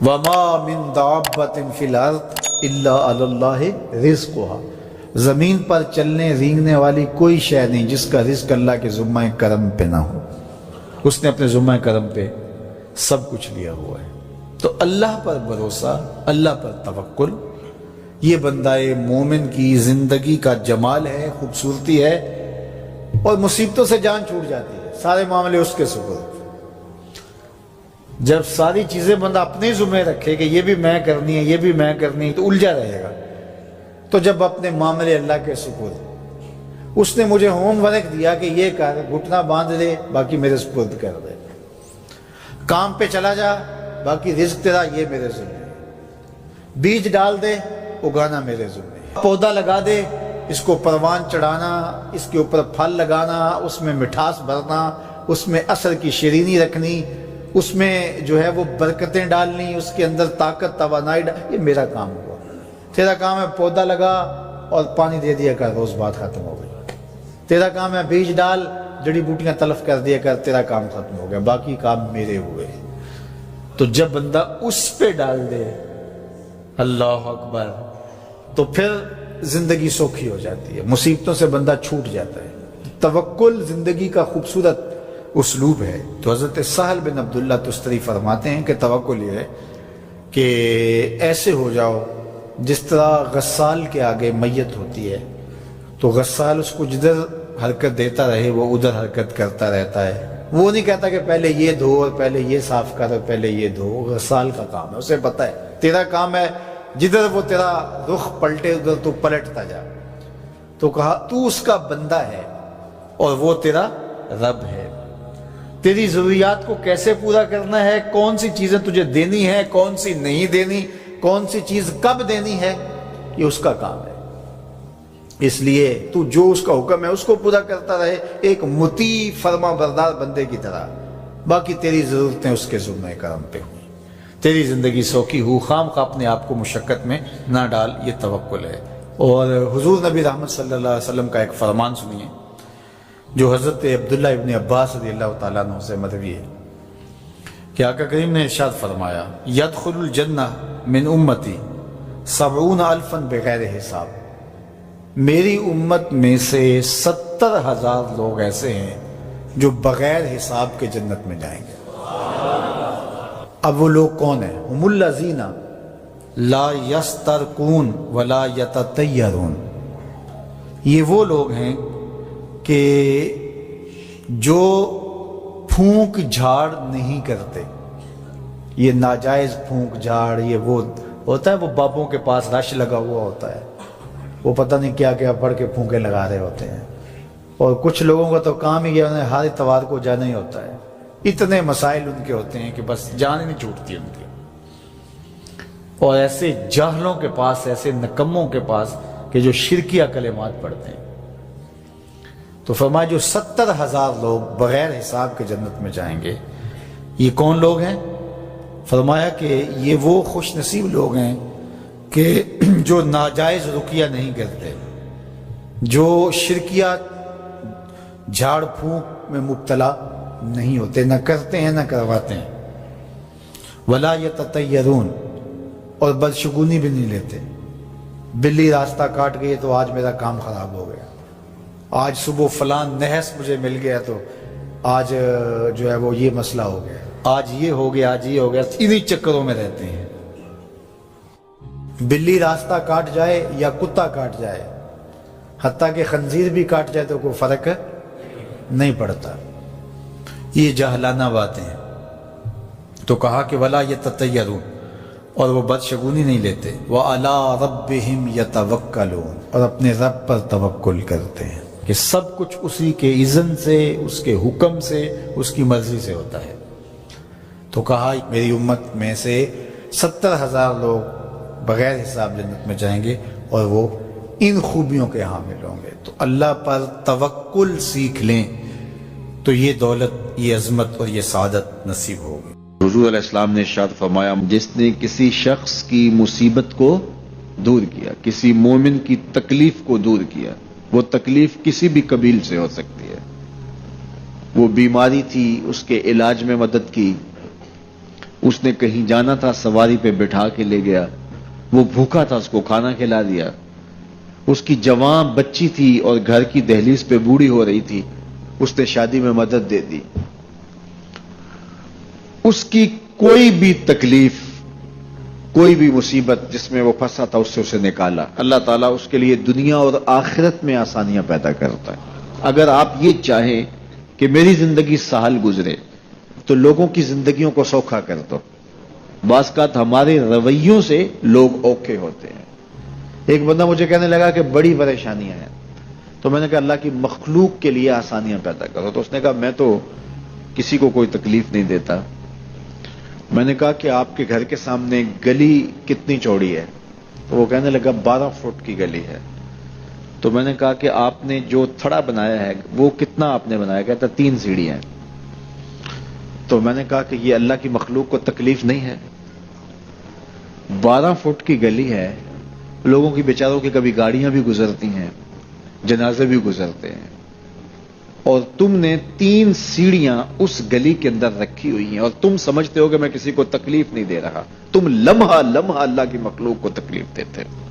وما من دابۃ فی الارض الا علی اللہ رزقها، زمین پر چلنے رینگنے والی کوئی شے نہیں جس کا رزق اللہ کے ذمہ کرم پہ نہ ہو۔ اس نے اپنے ذمہ کرم پہ سب کچھ لیا ہوا ہے۔ تو اللہ پر بھروسہ، اللہ پر توکل، یہ بندہ مومن کی زندگی کا جمال ہے، خوبصورتی ہے، اور مصیبتوں سے جان چھوٹ جاتی ہے، سارے معاملے اس کے سپرد۔ جب ساری چیزیں بندہ اپنے ذمہ رکھے کہ یہ بھی میں کرنی ہے، یہ بھی میں کرنی ہے، تو الجھا رہے گا۔ تو جب اپنے معاملے اللہ کے سپرد، اس نے مجھے ہوم ورک دیا کہ یہ کر، گھٹنا باندھ دے، باقی میرے سپرد کر دے، کام پہ چلا جا، باقی رزق تیرا، یہ میرے ذمہ ہے، بیج ڈال دے، اگانا میرے ذمہ ہے، پودا لگا دے، اس کو پروان چڑھانا، اس کے اوپر پھل لگانا، اس میں مٹھاس بھرنا، اس میں اثر کی شیرینی رکھنی، اس میں جو ہے وہ برکتیں ڈالنی، اس کے اندر طاقت توانائی یہ میرا کام ہوا۔ تیرا کام ہے پودا لگا اور پانی دے دیا کر، روز بات ختم ہو گئی۔ تیرا کام ہے بیج ڈال، جڑی بوٹیاں تلف کر دیا کر، تیرا کام ختم ہو گیا، باقی کام میرے ہوئے۔ تو جب بندہ اس پہ ڈال دے، اللہ اکبر، تو پھر زندگی سوکھی ہو جاتی ہے، مصیبتوں سے بندہ چھوٹ جاتا ہے۔ توکل زندگی کا خوبصورت اسلوب ہے۔ تو حضرت سہل بن عبداللہ تستری فرماتے ہیں کہ توکل یہ ہے کہ ایسے ہو جاؤ جس طرح غسال کے آگے میت ہوتی ہے تو غسال اس کو جدھر حرکت دیتا رہے وہ ادھر حرکت کرتا رہتا ہے، وہ نہیں کہتا کہ پہلے یہ دھو اور پہلے یہ صاف کر اور پہلے یہ دھو۔ غسال کا کام ہے، اسے پتہ ہے تیرا کام ہے جدھر وہ تیرا رخ پلٹے ادھر تو پلٹتا جا۔ تو کہا تو اس کا بندہ ہے اور وہ تیرا رب ہے، تیری ضروریات کو کیسے پورا کرنا ہے، کون سی چیزیں تجھے دینی ہے، کون سی نہیں دینی، کون سی چیز کب دینی ہے، یہ اس کا کام ہے۔ اس لیے تو جو اس کا حکم ہے اس کو پورا کرتا رہے، ایک مطیع فرما بردار بندے کی طرح، باقی تیری ضرورتیں اس کے ذمہ کرم پہ ہوئی، تیری زندگی سوکھی ہو، خام خواہ اپنے آپ کو مشقت میں نہ ڈال، یہ توکل ہے۔ اور حضور نبی رحمت صلی اللہ علیہ وسلم کا ایک فرمان سنیے جو حضرت عبداللہ ابن عباس رضی اللہ تعالیٰ عنہ سے مروی ہے کہ آقا کریم نے ارشاد فرمایا، یدخل الجنہ من امتی 70,000 بغیر حساب، میری امت میں سے 70,000 لوگ ایسے ہیں جو بغیر حساب کے جنت میں جائیں گے۔ اب وہ لوگ کون ہیں؟ ہم الذین لا یسترقون ولا یتطیرون، یہ وہ لوگ ہیں کہ جو پھونک جھاڑ نہیں کرتے۔ یہ ناجائز پھونک جھاڑ، یہ وہ ہوتا ہے، وہ بابوں کے پاس رش لگا ہوا ہوتا ہے، وہ پتہ نہیں کیا کیا پڑھ کے پھونکے لگا رہے ہوتے ہیں، اور کچھ لوگوں کا تو کام ہی انہیں ہر اتوار کو جانا ہی ہوتا ہے، اتنے مسائل ان کے ہوتے ہیں کہ بس جان ہی نہیں چھوٹتی ان کی۔ اور ایسے جاہلوں کے پاس، ایسے نکموں کے پاس کہ جو شرکیہ کلمات پڑھتے ہیں۔ تو فرمایا جو 70,000 لوگ بغیر حساب کے جنت میں جائیں گے، یہ کون لوگ ہیں؟ فرمایا کہ یہ وہ خوش نصیب لوگ ہیں کہ جو ناجائز رقیہ نہیں کرتے، جو شرکیہ جھاڑ پھونک میں مبتلا نہیں ہوتے، نہ کرتے ہیں نہ کرواتے ہیں، ولا یتطیرون، اور بدشگونی بھی نہیں لیتے۔ بلی راستہ کاٹ گئی تو آج میرا کام خراب ہو گیا، آج صبح فلان نحس مجھے مل گیا تو آج جو ہے وہ یہ مسئلہ ہو گیا، آج یہ ہو گیا، آج یہ ہو گیا، انہی چکروں میں رہتے ہیں۔ بلی راستہ کاٹ جائے یا کتا کاٹ جائے، حتیٰ کہ خنزیر بھی کاٹ جائے تو کوئی فرق نہیں پڑتا، یہ جاہلانہ باتیں ہیں۔ تو کہا کہ ولا یتطیرون، اور وہ بدشگونی نہیں لیتے، وَعَلَىٰ رَبِّهِمْ يَتَوَكَّلُونَ، اور اپنے رب پر توکل کرتے ہیں کہ سب کچھ اسی کے اذن سے، اس کے حکم سے، اس کی مرضی سے ہوتا ہے۔ تو کہا میری امت میں سے 70,000 لوگ بغیر حساب جنت میں جائیں گے اور وہ ان خوبیوں کے حامل ہوں گے۔ تو اللہ پر توکل سیکھ لیں تو یہ دولت، یہ عظمت اور یہ سعادت نصیب ہوگی۔ حضور علیہ السلام نے ارشاد فرمایا، جس نے کسی شخص کی مصیبت کو دور کیا، کسی مومن کی تکلیف کو دور کیا، وہ تکلیف کسی بھی قبیل سے ہو سکتی ہے، وہ بیماری تھی، اس کے علاج میں مدد کی، اس نے کہیں جانا تھا، سواری پہ بٹھا کے لے گیا، وہ بھوکا تھا، اس کو کھانا کھلا دیا۔ اس کی جوان بچی تھی اور گھر کی دہلیز پہ بوڑھی ہو رہی تھی، اس نے شادی میں مدد دے دی۔ اس کی کوئی بھی تکلیف، کوئی بھی مصیبت جس میں وہ پھنسا تھا، اس سے اسے نکالا۔ اللہ تعالیٰ اس کے لیے دنیا اور آخرت میں آسانیاں پیدا کرتا ہے۔ اگر آپ یہ چاہیں کہ میری زندگی سہل گزرے تو لوگوں کی زندگیوں کو سوکھا کر دو۔ بعض اوقات ہمارے رویوں سے لوگ اوکھے ہوتے ہیں۔ ایک بندہ مجھے کہنے لگا کہ بڑی پریشانیاں ہیں، تو میں نے کہا اللہ کی مخلوق کے لیے آسانیاں پیدا کرو۔ تو اس نے کہا میں تو کسی کو کوئی تکلیف نہیں دیتا۔ میں نے کہا کہ آپ کے گھر کے سامنے گلی کتنی چوڑی ہے؟ تو وہ کہنے لگا 12 فٹ کی گلی ہے۔ تو میں نے کہا کہ آپ نے جو تھڑا بنایا ہے وہ کتنا آپ نے بنایا؟ کہتا 3 سیڑھیاں ہیں۔ تو میں نے کہا کہ یہ اللہ کی مخلوق کو تکلیف نہیں ہے؟ 12 فٹ کی گلی ہے، لوگوں کی بیچاروں کی کبھی گاڑیاں بھی گزرتی ہیں، جنازے بھی گزرتے ہیں، اور تم نے 3 سیڑھیاں اس گلی کے اندر رکھی ہوئی ہیں، اور تم سمجھتے ہو کہ میں کسی کو تکلیف نہیں دے رہا، تم لمحہ لمحہ اللہ کی مخلوق کو تکلیف دیتے ہو۔